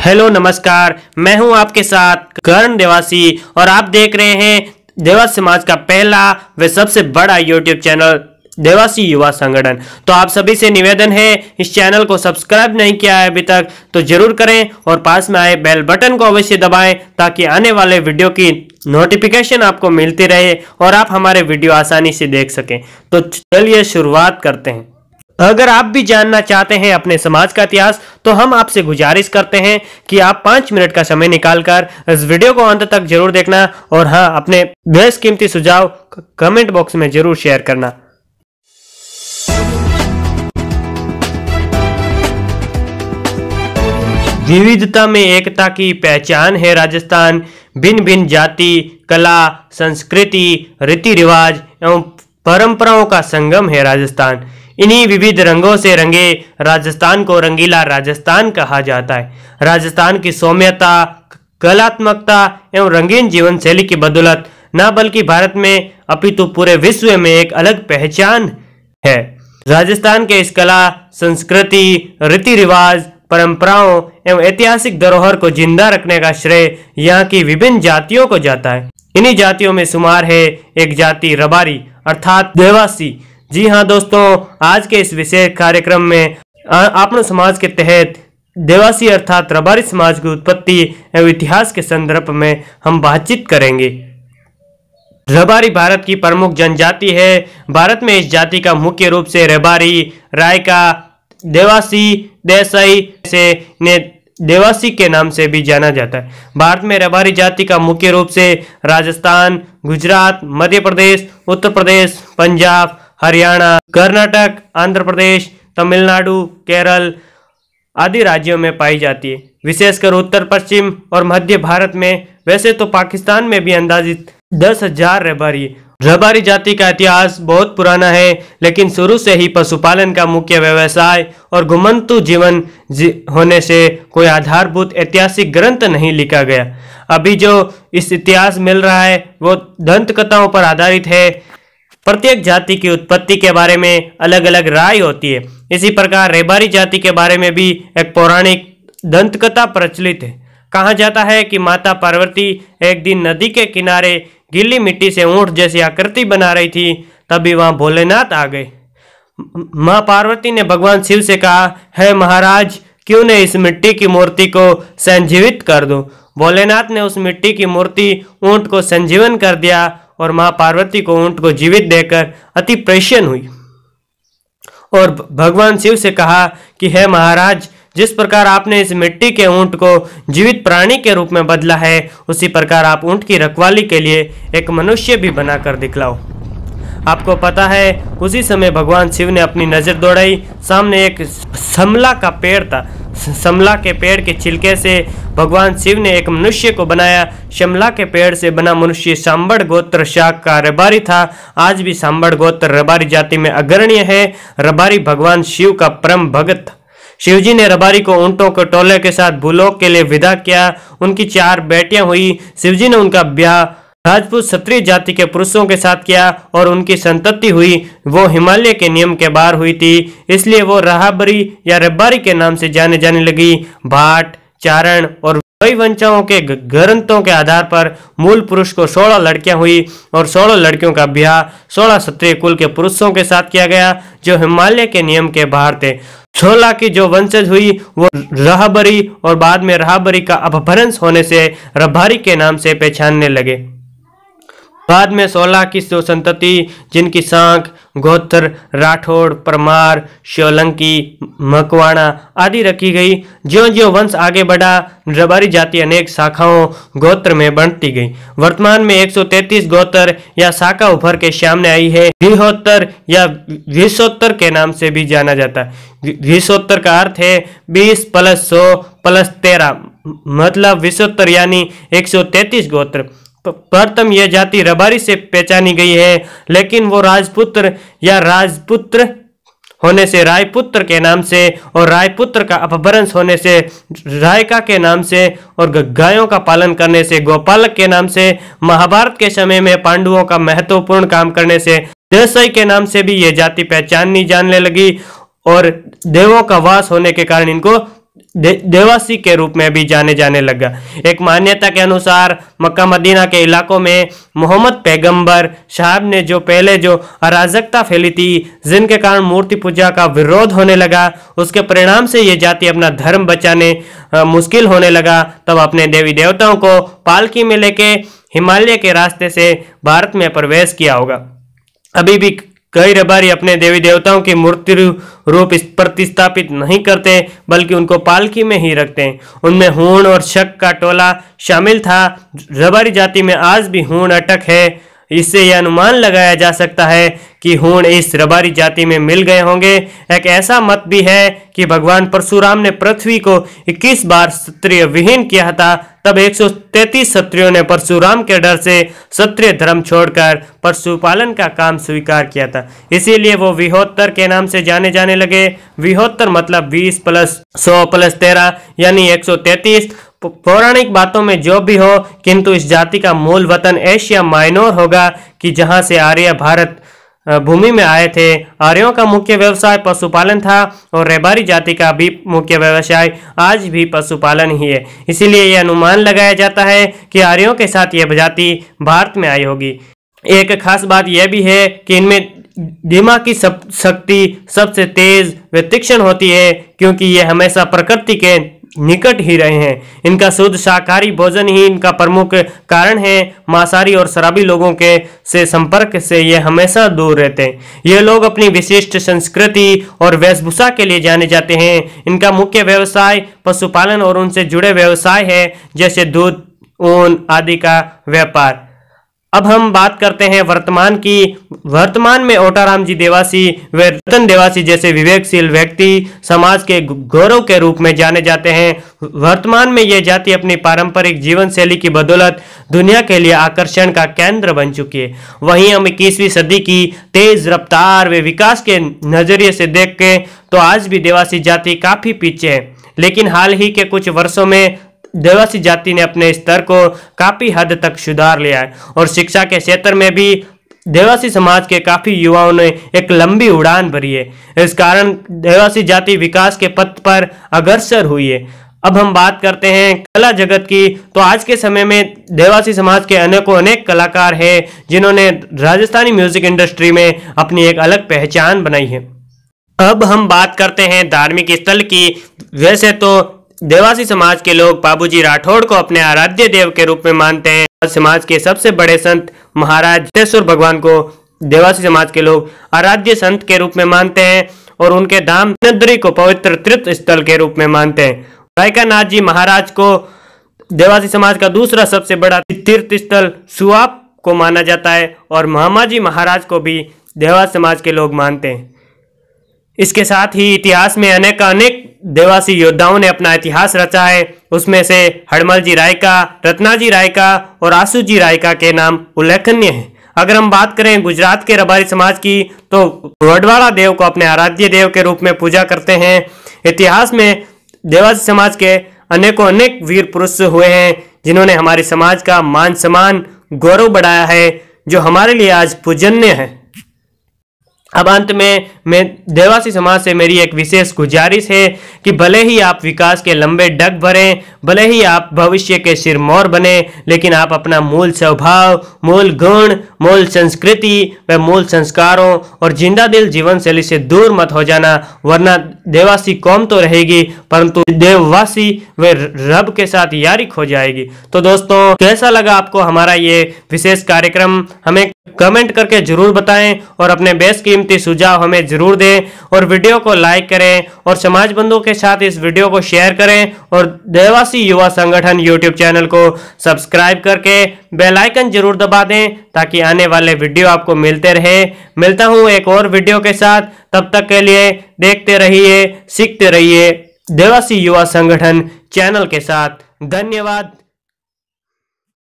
Hello नमस्कार, मैं हूं आपके साथ कर्ण देवासी और आप देख रहे हैं देवासी समाज का पहला व सबसे बड़ा यूट्यूब चैनल देवासी युवा संगठन। तो आप सभी से निवेदन है, इस चैनल को सब्सक्राइब नहीं किया है अभी तक तो जरूर करें और पास में आए बेल बटन को अवश्य दबाएं ताकि आने वाले वीडियो की नोटिफिकेशन आपको मिलती रहे और आप हमारे वीडियो आसानी से देख सकें। तो चलिए शुरुआत करते हैं। अगर आप भी जानना चाहते हैं अपने समाज का इतिहास तो हम आपसे गुजारिश करते हैं कि आप 5 मिनट का समय निकालकर इस वीडियो को अंत तक जरूर देखना और हाँ, अपने बेशकीमती सुझाव कमेंट बॉक्स में जरूर शेयर करना। विविधता में एकता की पहचान है राजस्थान। भिन्न भिन्न जाति, कला, संस्कृति, रीति रिवाज एवं परंपराओं का संगम है राजस्थान। इन्हीं विविध रंगों से रंगे राजस्थान को रंगीला राजस्थान कहा जाता है। राजस्थान की सौम्यता, कलात्मकता एवं रंगीन जीवन शैली की बदौलत न बल्कि भारत में अपितु पूरे विश्व में एक अलग पहचान है। राजस्थान के इस कला, संस्कृति, रीति रिवाज, परंपराओं एवं ऐतिहासिक धरोहर को जिंदा रखने का श्रेय यहाँ की विभिन्न जातियों को जाता है। इन्हीं जातियों में शुमार है एक जाति रबारी अर्थात देवासी। जी हाँ दोस्तों, आज के इस विशेष कार्यक्रम में आपनो समाज के तहत देवासी अर्थात रबारी समाज की उत्पत्ति एवं इतिहास के संदर्भ में हम बातचीत करेंगे। रबारी भारत की प्रमुख जनजाति है। भारत में इस जाति का मुख्य रूप से रबारी, रायका, देवासी, देसाई से ने देवासी के नाम से भी जाना जाता है। भारत में रबारी जाति का मुख्य रूप से राजस्थान, गुजरात, मध्य प्रदेश, उत्तर प्रदेश, पंजाब, हरियाणा, कर्नाटक, आंध्र प्रदेश, तमिलनाडु, केरल आदि राज्यों में पाई जाती है। विशेषकर उत्तर पश्चिम और मध्य भारत में, वैसे तो पाकिस्तान में भी अंदाजित 10,000 रबारी जाति का इतिहास बहुत पुराना है, लेकिन शुरू से ही पशुपालन का मुख्य व्यवसाय और घुमंतु जीवन होने से कोई आधारभूत ऐतिहासिक ग्रंथ नहीं लिखा गया। अभी जो इस इतिहास मिल रहा है वो दंत कथाओं पर आधारित है। प्रत्येक जाति की उत्पत्ति के बारे में अलग अलग राय होती है। इसी प्रकार रबारी जाति के बारे में भी एक पौराणिक दंत कथा प्रचलित है। कहा जाता है कि माता पार्वती एक दिन नदी के किनारे गीली मिट्टी से ऊंट जैसी आकृति बना रही थी, तभी वहां भोलेनाथ आ गए। मां पार्वती ने भगवान शिव से कहा, है महाराज, क्यों न इस मिट्टी की मूर्ति को संजीवित कर दो। भोलेनाथ ने उस मिट्टी की मूर्ति ऊंट को संजीवन कर दिया और मां पार्वती को ऊंट को जीवित देकर अति प्रसन्न हुई और भगवान शिव से कहा कि हे महाराज, जिस प्रकार आपने इस मिट्टी के ऊंट को जीवित प्राणी के रूप में बदला है, उसी प्रकार आप ऊंट की रखवाली के लिए एक मनुष्य भी बनाकर दिखलाओ। आपको पता है उसी समय भगवान शिव ने अपनी नजर दौड़ाई। सामने एक समला का पेड़ था। समला के पेड़ के छिलके से भगवान शिव ने एक मनुष्य को बनाया। समला के पेड़ से बना मनुष्य सांबड़ गोत्र शाख का रबारी था। आज भी सांबड़ गोत्र रबारी जाति में अग्रणीय है। रबारी भगवान शिव का परम भगत था। शिवजी ने रबारी को ऊंटों के टोले के साथ भूलोक के लिए विदा किया। उनकी 4 बेटियां हुई। शिवजी ने उनका ब्याह राजपूत क्षत्रिय जाति के पुरुषों के साथ किया और उनकी संतति हुई वो हिमालय के नियम के बाहर हुई थी, इसलिए वो रहाबरी या रबारी के नाम से जाने लगी। भाट, चारण और वंशाओं के ग्रंथों के आधार पर मूल पुरुष को 16 लड़कियां हुई और 16 लड़कियों का ब्याह 16 क्षत्रिय कुल के पुरुषों के साथ किया गया जो हिमालय के नियम के बाहर थे। 16 की जो वंशज हुई वो रहाबरी और बाद में रहाबरी का अपभ्रंश होने से रबारी के नाम से पहचानने लगे। बाद में 16 की जो संतति जिनकी सांख, गोत्र, राठौड़, परमार, सोलंकी, मकवाणा आदि रखी गई। ज्यों ज्यों वंश आगे बढ़ा, रबारी जाति अनेक शाखाओं गोत्र में बढ़ती गई। वर्तमान में 133 गोत्र या शाखा उभर के सामने आई है। विहोत्तर या विशोत्तर के नाम से भी जाना जाता है। विशोत्तर का अर्थ है 20 + 100 + 13, मतलब विशोत्तर यानी 133 गोत्र। प्रथम यह जाति रबारी से पहचानी गई है, लेकिन वो राजपुत्र या राजपुत्र होने से रायपुत्र के नाम से और रायपुत्र का अपभ्रंश होने से रायका के नाम से और गायों का पालन करने से गोपालक के नाम से, महाभारत के समय में पांडवों का महत्वपूर्ण काम करने से देसाई के नाम से भी यह जाति पहचाननी जानने लगी और देवों का वास होने के कारण इनको देवासी के रूप में भी जाने जाने लगा। एक मान्यता के अनुसार मक्का मदीना के इलाकों में मोहम्मद पैगंबर साहब ने जो पहले जो अराजकता फैली थी, जिनके कारण मूर्ति पूजा का विरोध होने लगा, उसके परिणाम से ये जाति अपना धर्म बचाने मुश्किल होने लगा। तब अपने देवी देवताओं को पालकी में लेके हिमालय के रास्ते से भारत में प्रवेश किया होगा। अभी भी कई रबारी अपने देवी देवताओं की मूर्ति रूप प्रतिस्थापित नहीं करते, बल्कि उनको पालकी में ही रखते हैं। उनमें हूण और शक का टोला शामिल था। रबारी जाति में आज भी हूण अटक है। इससे यह अनुमान लगाया जा सकता है कि हूण इस रबारी जाति में मिल गए होंगे। एक ऐसा मत भी है कि भगवान परशुराम ने पृथ्वी को 21 बार क्षत्रिय विहीन किया था। तब 133 क्षत्रियों ने परशुराम के डर से क्षत्रिय धर्म छोड़कर पशुपालन का काम स्वीकार किया था। इसीलिए वो विहोत्तर के नाम से जाने जाने लगे। विहोत्तर मतलब 20 + 100 + 13 यानी 133। पौराणिक बातों में जो भी हो, किंतु इस जाति का मूल वतन एशिया माइनर होगा, कि जहां से आर्य भारत भूमि में आए थे। आर्यों का मुख्य व्यवसाय पशुपालन था और रेबारी जाति का भी मुख्य व्यवसाय आज भी पशुपालन ही है। इसीलिए यह अनुमान लगाया जाता है कि आर्यों के साथ यह जाति भारत में आई होगी। एक खास बात यह भी है कि इनमें दिमाग की शक्ति सबसे तेज व तीक्ष्ण होती है, क्योंकि ये हमेशा प्रकृति के निकट ही रहे हैं। इनका शुद्ध शाकाहारी भोजन ही इनका प्रमुख कारण है। मांसाहारी और शराबी लोगों के से संपर्क से ये हमेशा दूर रहते हैं। ये लोग अपनी विशिष्ट संस्कृति और वेशभूषा के लिए जाने जाते हैं। इनका मुख्य व्यवसाय पशुपालन और उनसे जुड़े व्यवसाय है, जैसे दूध, ऊन आदि का व्यापार। अब हम बात करते हैं वर्तमान की। वर्तमान में ओटाराम जी देवासी व रतन देवासी जैसे विवेकशील व्यक्ति समाज के गौरव के रूप में जाने जाते हैं। वर्तमान में यह जाति अपनी पारंपरिक जीवन शैली की बदौलत दुनिया के लिए आकर्षण का केंद्र बन चुकी है। वहीं हम 21वीं सदी की तेज रफ्तार व विकास के नजरिए से देख के तो आज भी देवासी जाति काफी पीछे है, लेकिन हाल ही के कुछ वर्षों में देवासी जाति ने अपने स्तर को काफी हद तक सुधार लिया है और शिक्षा के क्षेत्र में भी देवासी समाज के काफी युवाओं ने एक लंबी उड़ान भरी है। इस कारण देवासी जाति विकास के पथ पर अग्रसर हुई है। अब हम बात करते हैं कला जगत की। तो आज के समय में देवासी समाज के अनेक कलाकार हैं जिन्होंने राजस्थानी म्यूजिक इंडस्ट्री में अपनी एक अलग पहचान बनाई है। अब हम बात करते हैं धार्मिक स्थल की। वैसे तो देवासी समाज के लोग बाबूजी राठौड़ को अपने आराध्य देव के रूप में मानते हैं। समाज के सबसे बड़े संत महाराज सिद्धेश्वर भगवान को देवासी समाज के लोग आराध्य संत के रूप में मानते हैं और उनके धाम नगरी को पवित्र तीर्थ स्थल के रूप में मानते हैं। रायकानाथ जी महाराज को देवासी समाज का दूसरा सबसे बड़ा तीर्थ स्थल सुआप को माना जाता है और महामाजी महाराज को भी देवासी समाज के लोग मानते हैं। इसके साथ ही इतिहास में अनेक देवासी योद्धाओं ने अपना इतिहास रचा है। उसमें से हड़मल जी रायका, रत्नाजी रायका और आसूजी रायका के नाम उल्लेखनीय हैं। अगर हम बात करें गुजरात के रबारी समाज की, तो वडवाड़ा देव को अपने आराध्य देव के रूप में पूजा करते हैं। इतिहास में देवासी समाज के अनेक वीर पुरुष हुए हैं जिन्होंने हमारे समाज का मान सम्मान गौरव बढ़ाया है, जो हमारे लिए आज पूजनीय है। अब अंत में मैं देवासी समाज से मेरी एक विशेष गुजारिश है कि भले ही आप विकास के लंबे डग भरें, भले ही आप भविष्य के सिरमौर बने, लेकिन आप अपना मूल स्वभाव, मूल गुण, मूल संस्कृति व मूल संस्कारों और जिंदा दिल जीवन शैली से दूर मत हो जाना, वरना देवासी कौम तो रहेगी परंतु देववासी व रब के साथ यारी खो जाएगी। तो दोस्तों, कैसा लगा आपको हमारा ये विशेष कार्यक्रम? हमें कमेंट करके जरूर बताएं और अपने बेशकीमती सुझाव हमें जरूर दें और वीडियो को लाइक करें और समाज बंधुओं के साथ इस वीडियो को शेयर करें और देवासी युवा संगठन यूट्यूब चैनल को सब्सक्राइब करके बेल आइकन जरूर दबा दें ताकि आने वाले वीडियो आपको मिलते रहे। मिलता हूं एक और वीडियो के साथ, तब तक के लिए देखते रहिए, सीखते रहिए देवासी युवा संगठन चैनल के साथ। धन्यवाद।